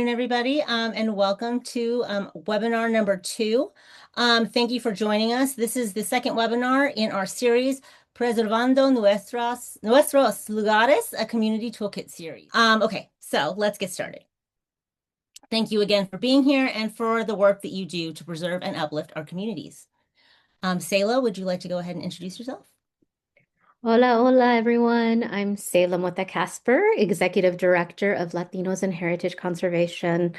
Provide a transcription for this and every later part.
afternoon, everybody, and welcome to webinar number 2. Thank you for joining us. This is the second webinar in our series, Preservando Nuestros Lugares, a Community Toolkit series. Okay, so let's get started. Thank you again for being here and for the work that you do to preserve and uplift our communities. Sayla, would you like to go ahead and introduce yourself? Hola, hola, everyone. I'm Sayla Mota Casper, Executive Director of Latinos and Heritage Conservation.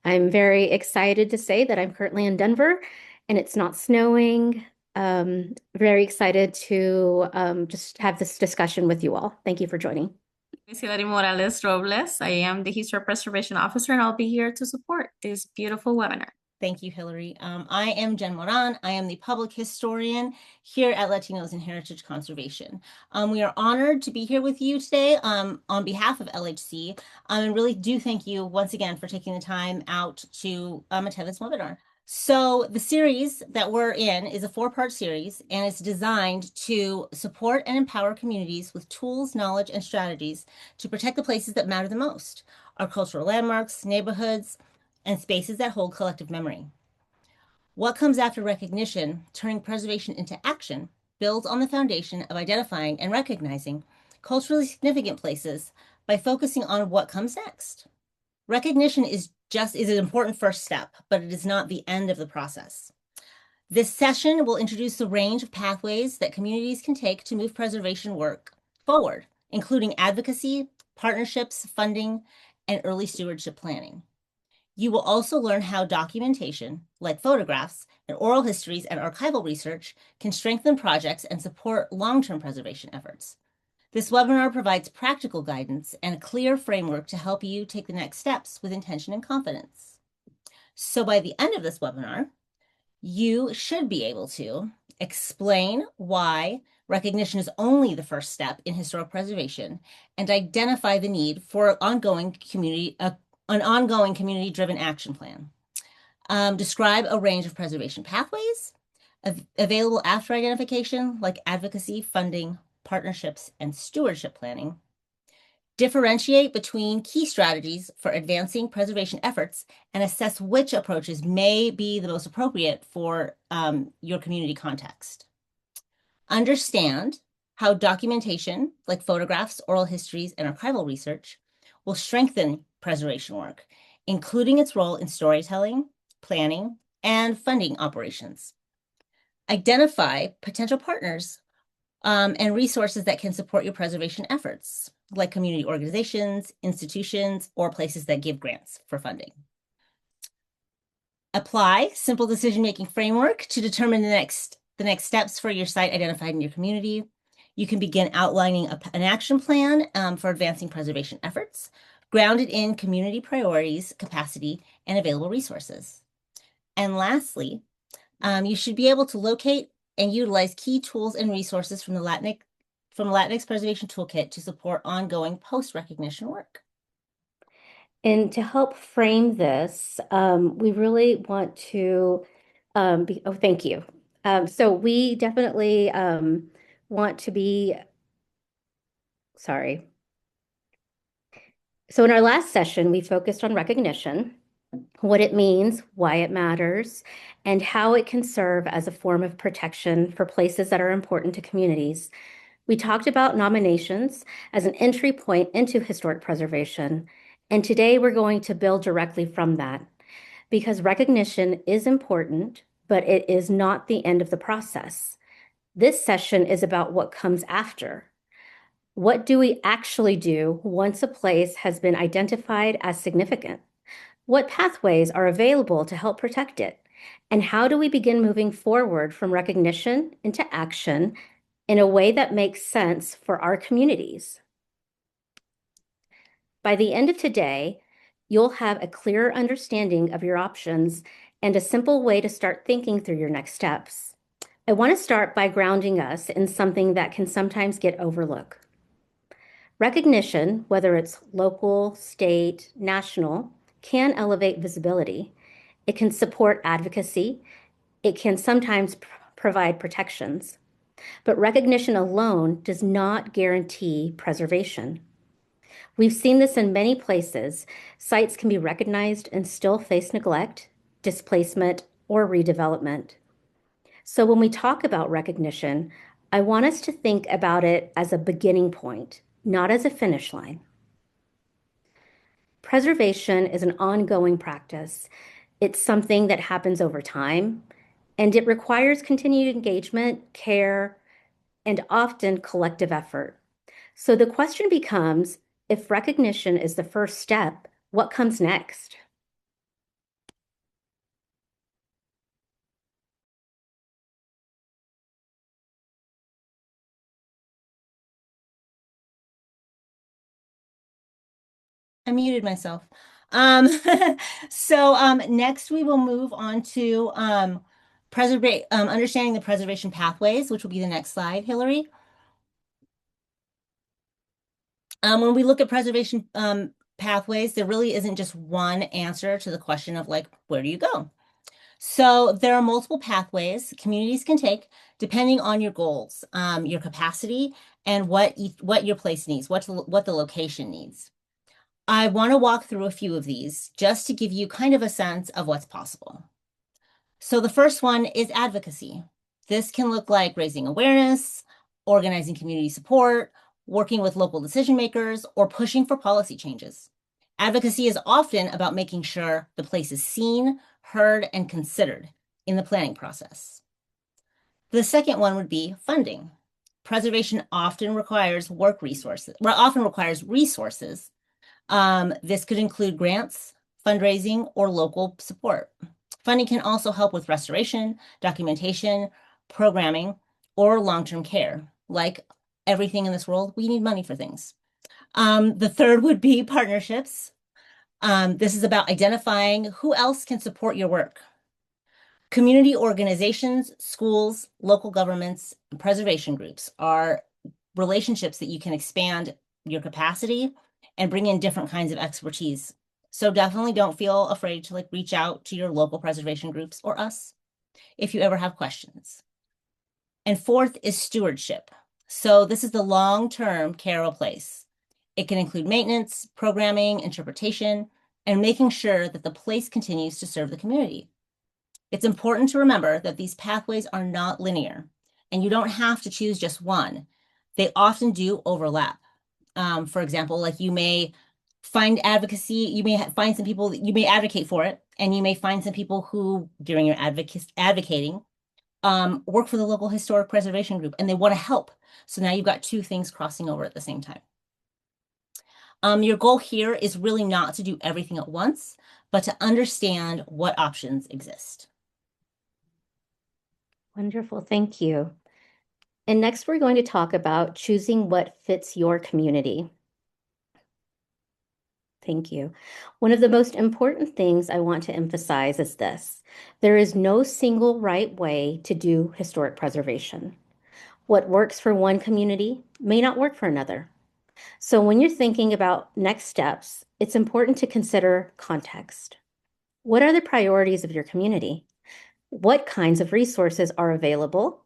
I'm very excited to say that I'm currently in Denver and it's not snowing. Very excited to just have this discussion with you all. Thank you for joining. Hilary Morales Robles. I am the Historic Preservation Officer, and I'll be here to support this beautiful webinar. Thank you, Hilary. I am Jen Moran. I am the public historian here at Latinos and Heritage Conservation. We are honored to be here with you today on behalf of LHC, and really do thank you once again for taking the time out to attend this webinar. So the series that we're in is a 4-part series, and it's designed to support and empower communities with tools, knowledge, and strategies to protect the places that matter the most, our cultural landmarks, neighborhoods, and spaces that hold collective memory. What comes after recognition, turning preservation into action, builds on the foundation of identifying and recognizing culturally significant places by focusing on what comes next. Recognition is an important first step, but it is not the end of the process. This session will introduce the range of pathways that communities can take to move preservation work forward, including advocacy, partnerships, funding, and early stewardship planning. You will also learn how documentation, like photographs and oral histories and archival research, can strengthen projects and support long-term preservation efforts. This webinar provides practical guidance and a clear framework to help you take the next steps with intention and confidence. So by the end of this webinar, you should be able to explain why recognition is only the first step in historic preservation and identify the need for an ongoing community-driven action plan. Describe a range of preservation pathways available after identification, like advocacy, funding, partnerships, and stewardship planning. Differentiate between key strategies for advancing preservation efforts and assess which approaches may be the most appropriate for your community context. Understand how documentation, like photographs, oral histories, and archival research, will strengthen preservation work, including its role in storytelling, planning, and funding operations. Identify potential partners and resources that can support your preservation efforts, like community organizations, institutions, or places that give grants for funding. Apply simple decision-making framework to determine the next steps for your site identified in your community. You can begin outlining an action plan for advancing preservation efforts, grounded in community priorities, capacity, and available resources. And lastly, you should be able to locate and utilize key tools and resources from the Latinx Preservation Toolkit to support ongoing post-recognition work. And to help frame this, we really want to thank you. So we definitely want to be, sorry. So in our last session, we focused on recognition, what it means, why it matters, and how it can serve as a form of protection for places that are important to communities. We talked about nominations as an entry point into historic preservation, and today we're going to build directly from that, because recognition is important, but it is not the end of the process. This session is about what comes after. What do we actually do once a place has been identified as significant? What pathways are available to help protect it? And how do we begin moving forward from recognition into action in a way that makes sense for our communities? By the end of today, you'll have a clearer understanding of your options and a simple way to start thinking through your next steps. I want to start by grounding us in something that can sometimes get overlooked. Recognition, whether it's local, state, national, can elevate visibility. It can support advocacy. It can sometimes provide protections. But recognition alone does not guarantee preservation. We've seen this in many places. Sites can be recognized and still face neglect, displacement, or redevelopment. So when we talk about recognition, I want us to think about it as a beginning point, not as a finish line. Preservation is an ongoing practice. It's something that happens over time, and it requires continued engagement, care, and often collective effort. So the question becomes, if recognition is the first step, what comes next? I muted myself. Next we will move on to understanding the preservation pathways, which will be the next slide, Hillary. When we look at preservation pathways, there really isn't just one answer to the question of like, where do you go? So there are multiple pathways communities can take depending on your goals, your capacity, and what your place needs, what the location needs. I want to walk through a few of these just to give you kind of a sense of what's possible. So the first one is advocacy. This can look like raising awareness, organizing community support, working with local decision makers, or pushing for policy changes. Advocacy is often about making sure the place is seen, heard, and considered in the planning process. The second one would be funding. Preservation often requires resources. This could include grants, fundraising, or local support. Funding can also help with restoration, documentation, programming, or long-term care. Like everything in this world, we need money for things. The third would be partnerships. This is about identifying who else can support your work. Community organizations, schools, local governments, and preservation groups are relationships that you can expand your capacity and bring in different kinds of expertise. So definitely don't feel afraid to like reach out to your local preservation groups or us if you ever have questions. And fourth is stewardship. So this is the long-term care of a place. It can include maintenance, programming, interpretation, and making sure that the place continues to serve the community. It's important to remember that these pathways are not linear, and you don't have to choose just one. They often do overlap. For example, like you may find advocacy, you may find some people that you may advocate for it, and you may find some people who, during your advocating, work for the local historic preservation group, and they want to help. So now you've got two things crossing over at the same time. Your goal here is really not to do everything at once, but to understand what options exist. Wonderful, thank you. And next we're going to talk about choosing what fits your community. Thank you. One of the most important things I want to emphasize is this. There is no single right way to do historic preservation. What works for one community may not work for another. So when you're thinking about next steps, it's important to consider context. What are the priorities of your community? What kinds of resources are available?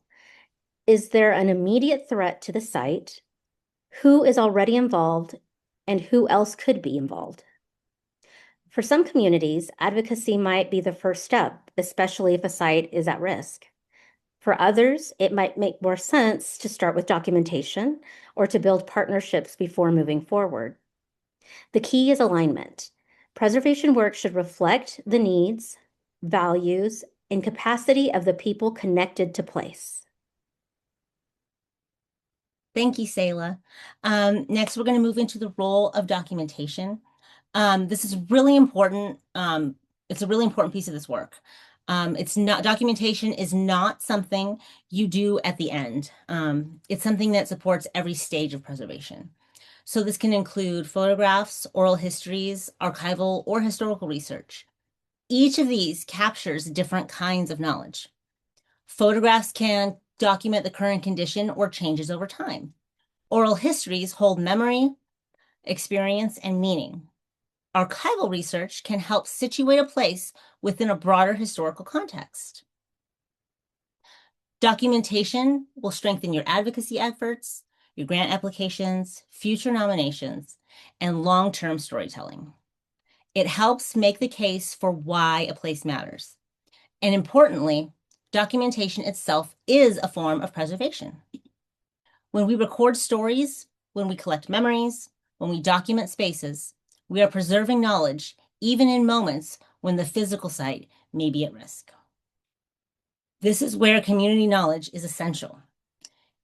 Is there an immediate threat to the site? Who is already involved? And who else could be involved? For some communities, advocacy might be the first step, especially if a site is at risk. For others, it might make more sense to start with documentation or to build partnerships before moving forward. The key is alignment. Preservation work should reflect the needs, values, and capacity of the people connected to place. Thank you, Selah. Next, we're going to move into the role of documentation. This is really important. It's a really important piece of this work. Documentation is not something you do at the end. It's something that supports every stage of preservation. So this can include photographs, oral histories, archival, or historical research. Each of these captures different kinds of knowledge. Photographs can document the current condition or changes over time. Oral histories hold memory, experience, and meaning. Archival research can help situate a place within a broader historical context. Documentation will strengthen your advocacy efforts, your grant applications, future nominations, and long-term storytelling. It helps make the case for why a place matters. And importantly, documentation itself is a form of preservation. When we record stories, when we collect memories, when we document spaces, we are preserving knowledge, even in moments when the physical site may be at risk. This is where community knowledge is essential.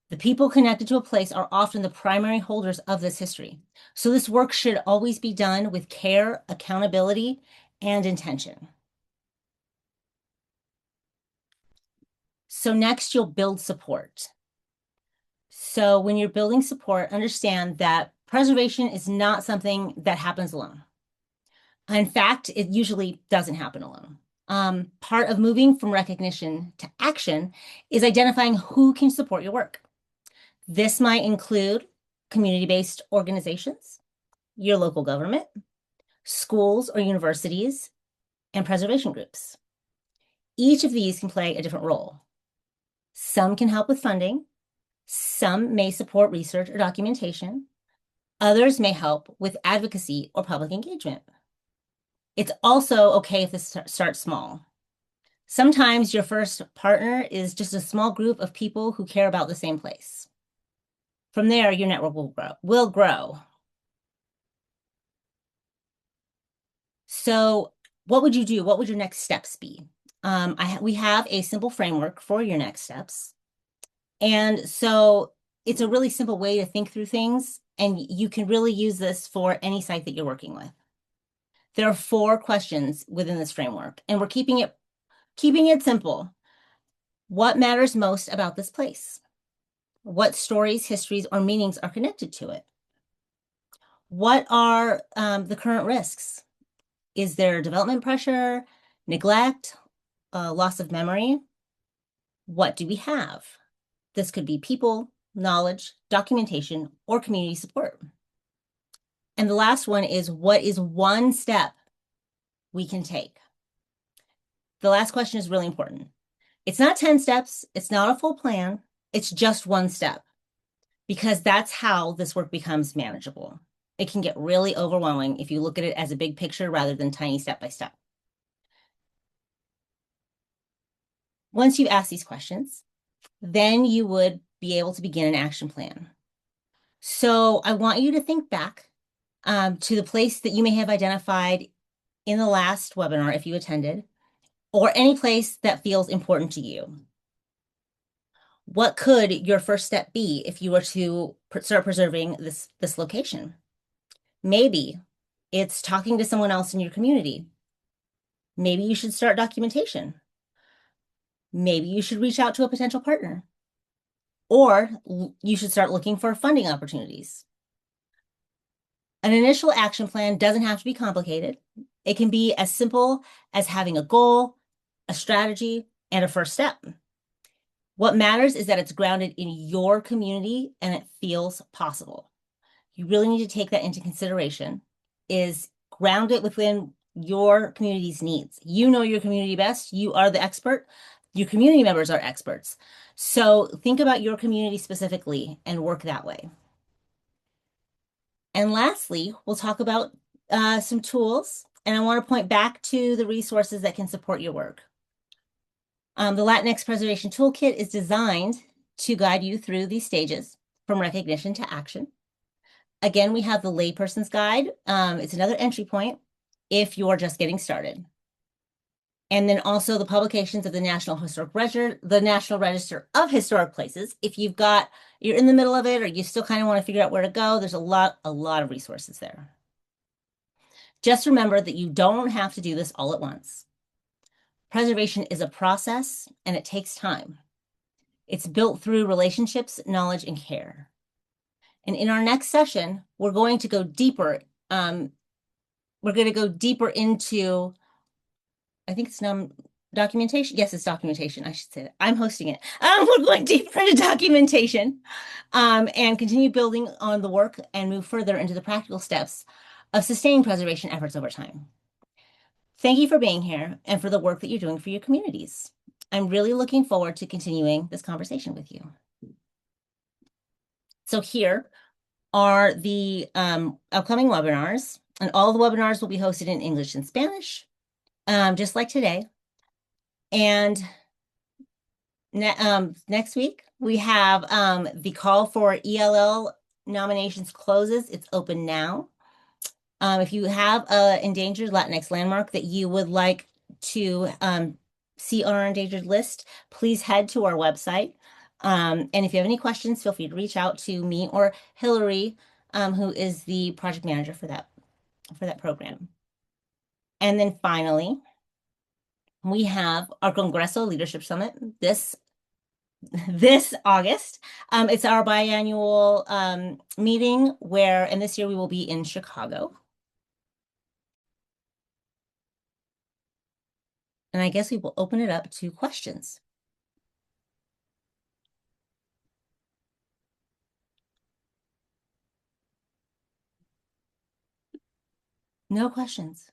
The people connected to a place are often the primary holders of this history. So this work should always be done with care, accountability, and intention. So next, you'll build support. So when you're building support, understand that preservation is not something that happens alone. In fact, it usually doesn't happen alone. Part of moving from recognition to action is identifying who can support your work. This might include community-based organizations, your local government, schools or universities, and preservation groups. Each of these can play a different role. Some can help with funding, some may support research or documentation, others may help with advocacy or public engagement. It's also okay if this starts small. Sometimes your first partner is just a small group of people who care about the same place. From there, your network will grow. So what would you do? What would your next steps be? We have a simple framework for your next steps. And so it's a really simple way to think through things, and you can really use this for any site that you're working with. There are 4 questions within this framework, and we're keeping it simple. What matters most about this place? What stories, histories, or meanings are connected to it? What are the current risks? Is there development pressure, neglect, loss of memory? What do we have? This could be people, knowledge, documentation, or community support. And the last one is, what is one step we can take? The last question is really important. It's not 10 steps. It's not a full plan. It's just one step, because that's how this work becomes manageable. It can get really overwhelming if you look at it as a big picture rather than tiny step by step. Once you ask these questions, then you would be able to begin an action plan. So I want you to think back to the place that you may have identified in the last webinar if you attended, or any place that feels important to you. What could your first step be if you were to start preserving this location? Maybe it's talking to someone else in your community. Maybe you should start documentation. Maybe you should reach out to a potential partner. Or you should start looking for funding opportunities. An initial action plan doesn't have to be complicated. It can be as simple as having a goal, a strategy, and a first step. What matters is that it's grounded in your community and it feels possible. You really need to take that into consideration, is ground it within your community's needs. You know your community best. You are the expert. Your community members are experts. So think about your community specifically and work that way. And lastly, we'll talk about some tools. And I want to point back to the resources that can support your work. The Latinx Preservation Toolkit is designed to guide you through these stages from recognition to action. Again, we have the layperson's guide. It's another entry point if you're just getting started. And then also the publications of the National Register of Historic Places. If you're in the middle of it, or you still kind of want to figure out where to go, there's a lot of resources there. Just remember that you don't have to do this all at once. Preservation is a process, and it takes time. It's built through relationships, knowledge, and care. And in our next session, we're going to go deeper. We're going to go deeper into, I think it's documentation. Yes, it's documentation. I should say that. I'm hosting it. We're going deeper into documentation and continue building on the work and move further into the practical steps of sustaining preservation efforts over time. Thank you for being here and for the work that you're doing for your communities. I'm really looking forward to continuing this conversation with you. So here are the upcoming webinars, and all the webinars will be hosted in English and Spanish, just like today. And next week, we have the call for ELL nominations closes. It's open now. If you have a endangered Latinx landmark that you would like to see on our endangered list, please head to our website. And if you have any questions, feel free to reach out to me or Hillary, who is the project manager for that program. And then finally, we have our Congreso Leadership Summit this August. It's our biannual meeting and this year we will be in Chicago. And I guess we will open it up to questions. No questions.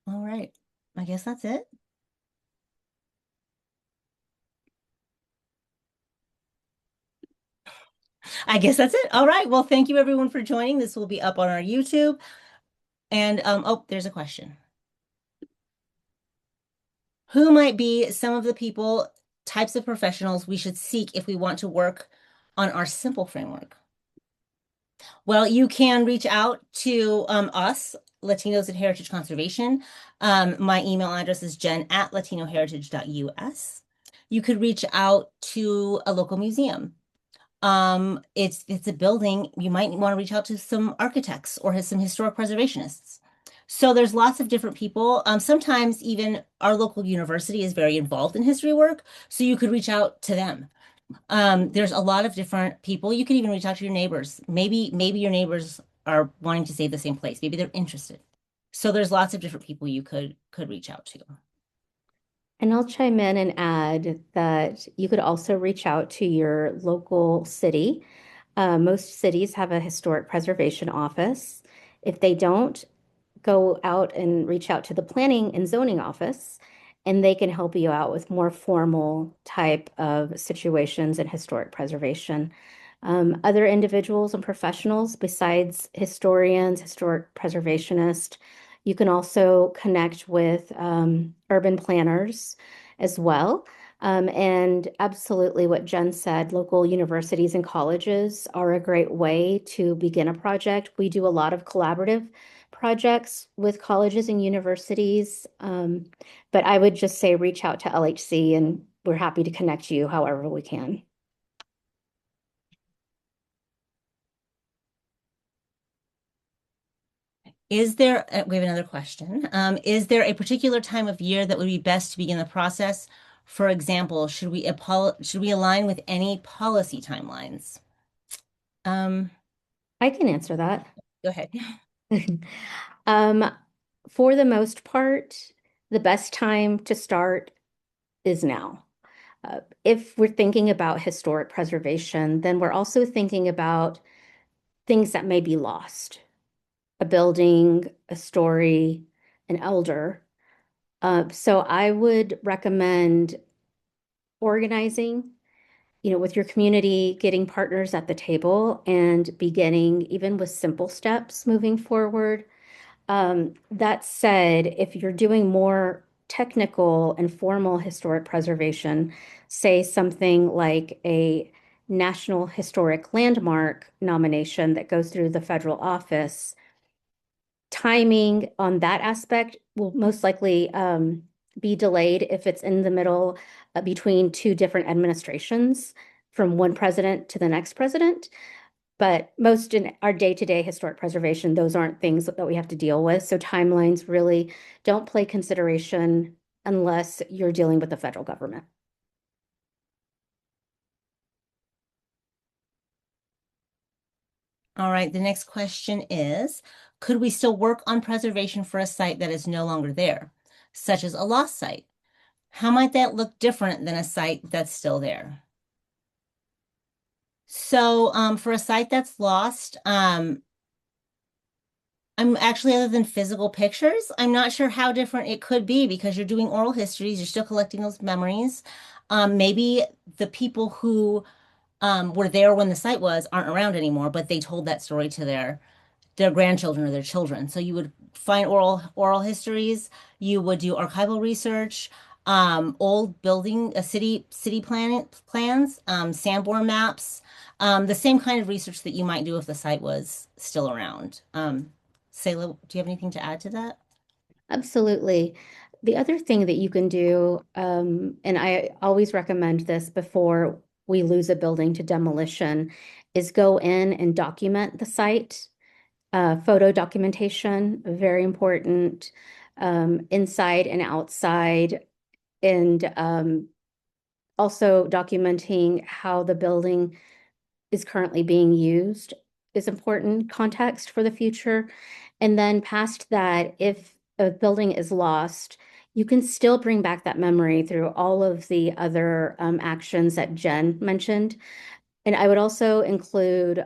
All right. I guess that's it. I guess that's it. All right. Well, thank you everyone for joining. This will be up on our YouTube. And oh, there's a question. Who might be some of the types of professionals we should seek if we want to work on our simple framework? Well, you can reach out to us, Latinos in Heritage Conservation. My email address is jen@latinoheritage.us. You could reach out to a local museum. It's a building. You might want to reach out to some architects or some historic preservationists. So there's lots of different people. Sometimes even our local university is very involved in history work, so you could reach out to them. There's a lot of different people. You could even reach out to your neighbors. Maybe your neighbors are wanting to save the same place. Maybe they're interested. So there's lots of different people you could reach out to. And I'll chime in and add that you could also reach out to your local city. Most cities have a historic preservation office. If they don't, go out and reach out to the planning and zoning office, and they can help you out with more formal type of situations in historic preservation. Other individuals and professionals besides historians, historic preservationists, you can also connect with urban planners as well. And absolutely what Jen said, local universities and colleges are a great way to begin a project. We do a lot of collaborative projects with colleges and universities. But I would just say reach out to LHC and we're happy to connect you however we can. We have another question. Is there a particular time of year that would be best to begin the process? For example, should we align with any policy timelines? I can answer that. Go ahead. For the most part, the best time to start is now. If we're thinking about historic preservation, then we're also thinking about things that may be lost. A building, a story, an elder. So I would recommend organizing, with your community, getting partners at the table and beginning even with simple steps moving forward. That said, if you're doing more technical and formal historic preservation, say something like a National Historic Landmark nomination that goes through the federal office, timing on that aspect will most likely be delayed if it's in the middle between two different administrations from one president to the next president. But most in our day-to-day historic preservation, those aren't things that we have to deal with. So timelines really don't play consideration unless you're dealing with the federal government. All right, the next question is, could we still work on preservation for a site that is no longer there, such as a lost site? How might that look different than a site that's still there? So for a site that's lost, I'm actually, other than physical pictures, I'm not sure how different it could be because you're doing oral histories, you're still collecting those memories. Maybe the people who were there when the site was aren't around anymore, but they told that story to their grandchildren or their children. So you would find oral histories, you would do archival research, old building city plans, Sanborn maps, the same kind of research that you might do if the site was still around. Sayla, do you have anything to add to that? Absolutely. The other thing that you can do, and I always recommend this before we lose a building to demolition, is go in and document the site. Photo documentation, very important, inside and outside, and also documenting how the building is currently being used is important context for the future. And then past that, if a building is lost, you can still bring back that memory through all of the other actions that Jen mentioned. And I would also include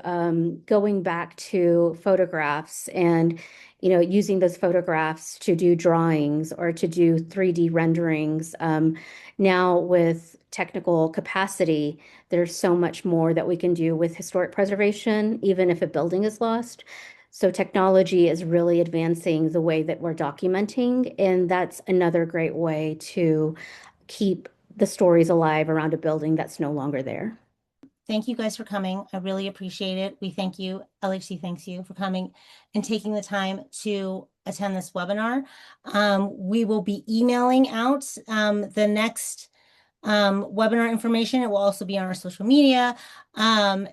going back to photographs and, using those photographs to do drawings or to do 3D renderings. Now with technical capacity, there's so much more that we can do with historic preservation, even if a building is lost. So technology is really advancing the way that we're documenting, and that's another great way to keep the stories alive around a building that's no longer there. Thank you guys for coming. I really appreciate it. We thank you. LHC thanks you for coming and taking the time to attend this webinar. We will be emailing out the next webinar information. It will also be on our social media.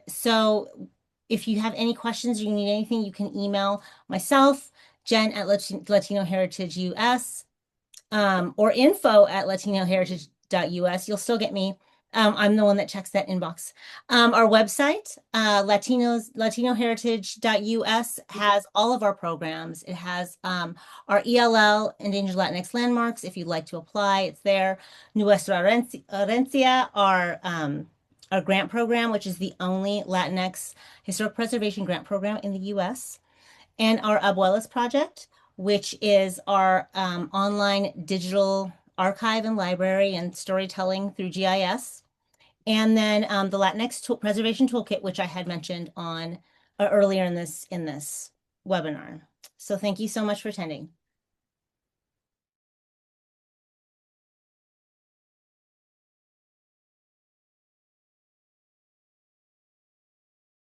So if you have any questions or you need anything, you can email myself, Jen at Latino Heritage US, or info@latinoheritage.us. You'll still get me. I'm the one that checks that inbox. Our website, latinoheritage.us, has all of our programs. It has our ELL, Endangered Latinx Landmarks. If you'd like to apply, it's there. Nuestra herencia, our grant program, which is the only Latinx historic preservation grant program in the U.S., and our Abuelas project, which is our online digital archive and library and storytelling through GIS. And then the Latinx Preservation Toolkit, which I had mentioned on earlier in this webinar. So thank you so much for attending.